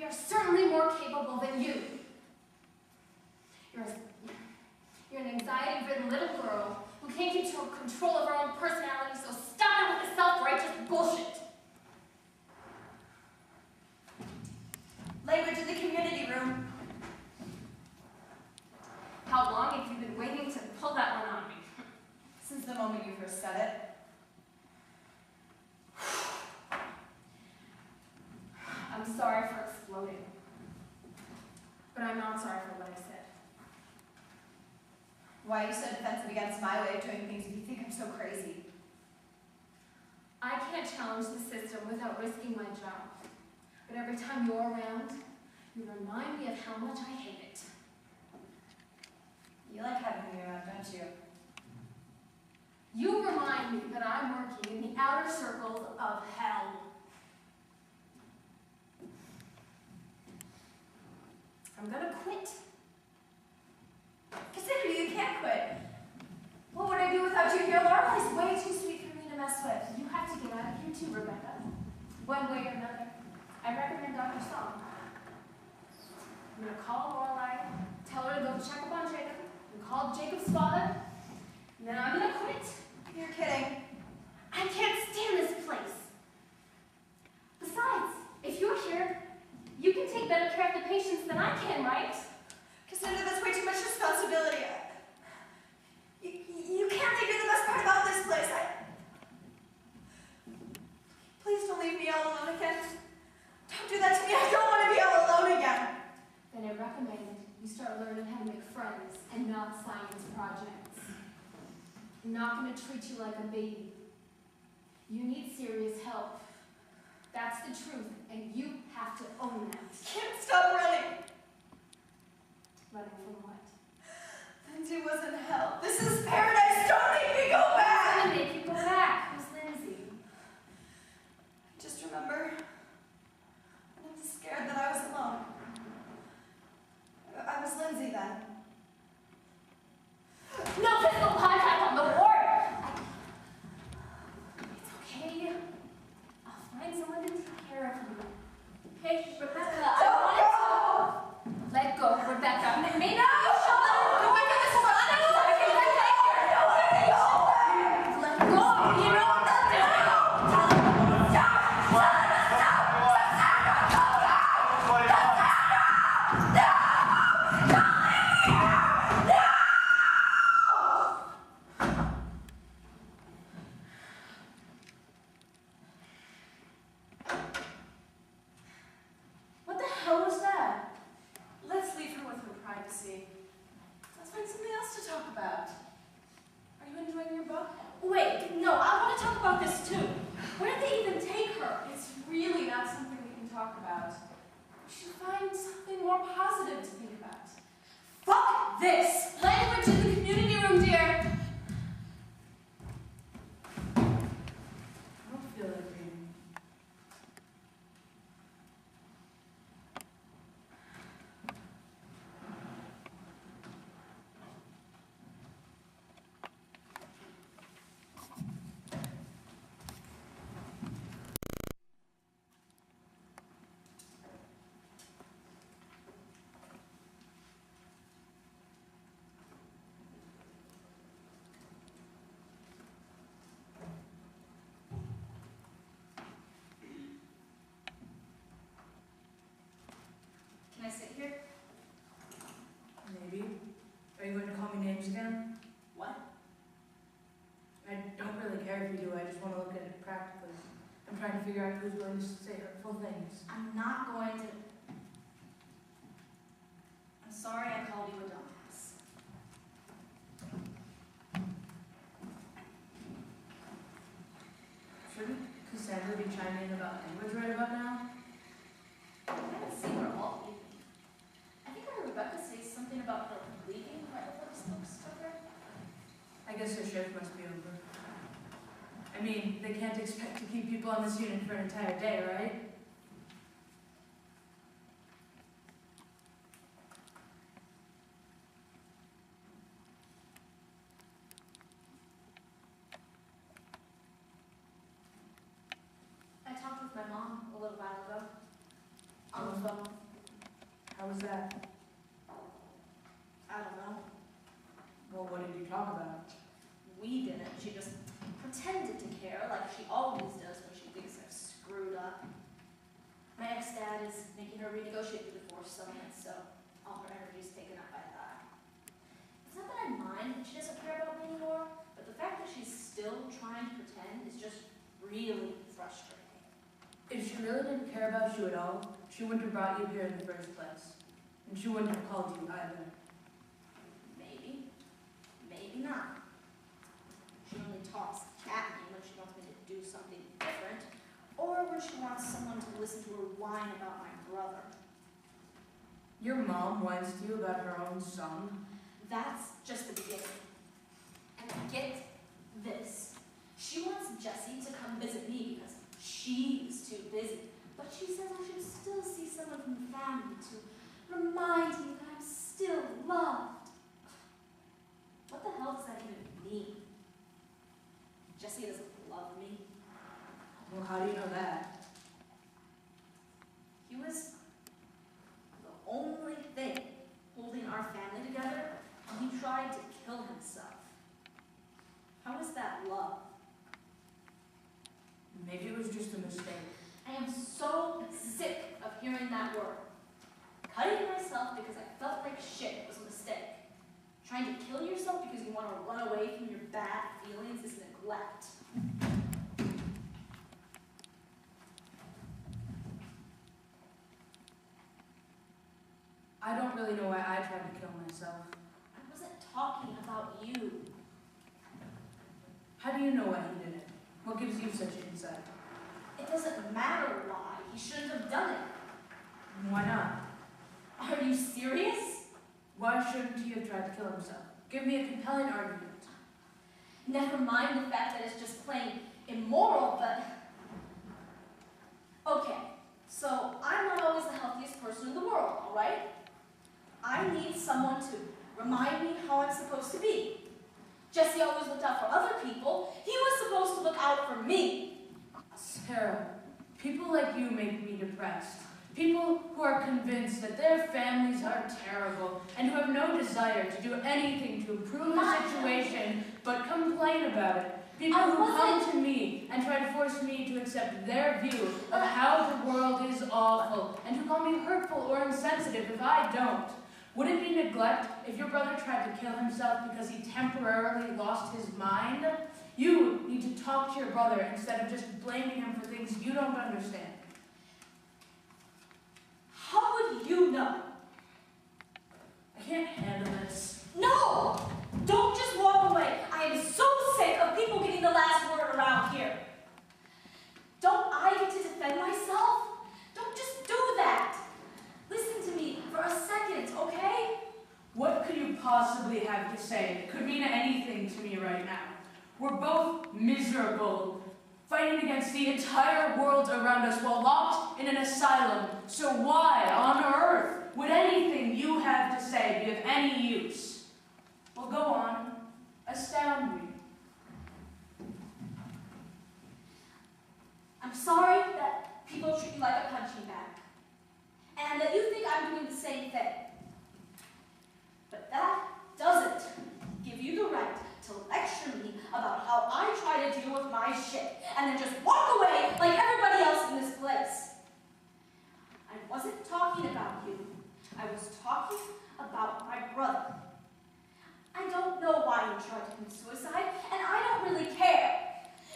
we are certainly more capable than you. You're an anxiety-ridden little girl who can't keep control of her own personality, so stop it with the self-righteous bullshit. Language in the community room. How long have you been waiting to pull that one on me? Since the moment you first said it. I'm sorry for exploding. But I'm not sorry for what I said. Why are you so defensive against my way of doing things if you think I'm so crazy? I can't challenge the system without risking my job. But every time you're around, you remind me of how much I hate it. You like having me around, don't you? You remind me that I'm working in the outer circles of hell. I'm gonna quit. Cassandra, you can't quit. What would I do without you here? Lorelei's way too sweet for me to mess with. You have to get out of here too, Rebecca. One way or another. I recommend Dr. Song. I'm gonna call Lorelei, tell her to go check up on Jacob, and call Jacob's father, and then I'm gonna quit. You're kidding. I can't stand this place. Besides, if you're here, you can take better care of the patients than I can, right? Cassandra, that's way too much responsibility. You can't think you're the best part about this place. Please don't leave me all alone again. Don't do that to me. I don't want to be all alone again. Then I recommend you start learning how to make friends and not science projects. I'm not going to treat you like a baby. You need serious help. That's the truth, and you have to own that. Can't stop running. Running from what? Lindsey was in hell. This is paradise. Don't make me go back. I'm going to make you go back. Who's Lindsey? I just remember when I was scared that I was alone. I was Lindsey then. No physical contact on the ward! It's okay. I'll find someone to take care of you. Hey, Rebecca, Let go, Rebecca. Maybe you should let her go. Rebecca, this is unacceptable. Let go. You know what they'll do. What the hell was that? Let's leave her with her privacy. Let's find something else to talk about. Are you enjoying your book? Wait, no, I want to talk about this too. Where did they even take her? It's really not something we can talk about. We should find something more positive to think about. Fuck this! Language in the community room, dear. I don't feel like reading. Can I sit here? Maybe. Are you going to call me names again? What? I don't really care if you do, I just want to look at it practically. I'm trying to figure out who's going to say hurtful things. I'm not going to. I'm sorry I called you a dumbass. Shouldn't Cassandra be chiming in about language right about now? I haven't seen her all evening. I think I heard Rebecca say something about her leaving right before this book started. I guess her shift must be over. I mean, they can't expect to keep people on this unit for an entire day, right? I talked with my mom a little while ago. On the phone. How was that? I don't know. Well, what did you talk about? We didn't. She just pretended to care, like she always does when she thinks I've screwed up. My ex-dad is making her renegotiate the divorce settlement, so all her energy is taken up by that. It's not that I mind that she doesn't care about me anymore, but the fact that she's still trying to pretend is just really frustrating. If she really didn't care about you at all, she wouldn't have brought you here in the first place. And she wouldn't have called you either. Maybe. Maybe not. She only talks at me when she wants me to do something different, or when she wants someone to listen to her whine about my brother. Your mom whines to you about her own son? That's just the beginning. And get this. She wants Jessie to come visit me because she's too busy. But she says I should still see someone from the family to remind me that I'm still loved. What the hell does that even mean? Jessie doesn't love me. Well, how do you know that? He was the only thing holding our family together, and he tried to kill himself. How is that love? Maybe it was just a mistake. I am so sick of hearing that word. Cutting myself because I felt like shit was a mistake. Trying to kill yourself because you want to run away from your bad feelings is neglect. I don't really know why I tried to kill myself. I wasn't talking about you. How do you know why he did it? What gives you such insight? It doesn't matter why. He shouldn't have done it. Why not? Are you serious? Why shouldn't he have tried to kill himself? Give me a compelling argument. Never mind the fact that it's just plain immoral, but... Okay, so I'm not always the healthiest person in the world, all right? I need someone to remind me how I'm supposed to be. Jesse always looked out for other people. He was supposed to look out for me. Sara, people like you make me depressed. People who are convinced that their families are terrible and who have no desire to do anything to improve the situation but complain about it. People who come to me and try to force me to accept their view of how the world is awful and who call me hurtful or insensitive if I don't. Would it be neglect if your brother tried to kill himself because he temporarily lost his mind? You need to talk to your brother instead of just blaming him for things you don't understand. How would you know? I can't handle this. No! Don't just walk away. I am so sick of people getting the last word around here. Don't I get to defend myself? Don't just do that. Listen to me for a second, okay? What could you possibly have to say that could mean anything to me right now? We're both miserable, fighting against the entire world around us while locked in an asylum. So why on earth would anything you have to say be of any use? Well, go on. Astound me. I'm sorry that people treat you like a punching bag. And that you think I'm doing the same thing. But that doesn't give you the right to lecture me about how I try to deal with my shit and then just walk away like everybody else in this place. I wasn't talking about you. I was talking about my brother. I don't know why he tried to commit suicide, and I don't really care.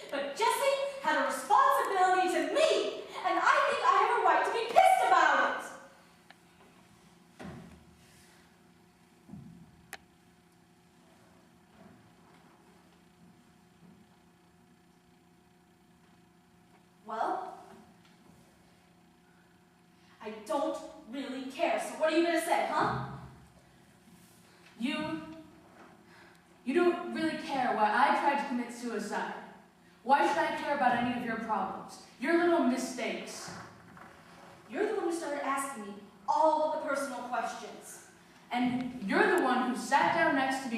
But Jesse had a responsibility to me, and I think I have a right to be pissed about it. Well, I don't really care, so what are you going to say, huh? You don't really care why I tried to commit suicide. Why should I care about any of your problems? Your little mistakes. You're the one who started asking me all of the personal questions. And you're the one who sat down next to me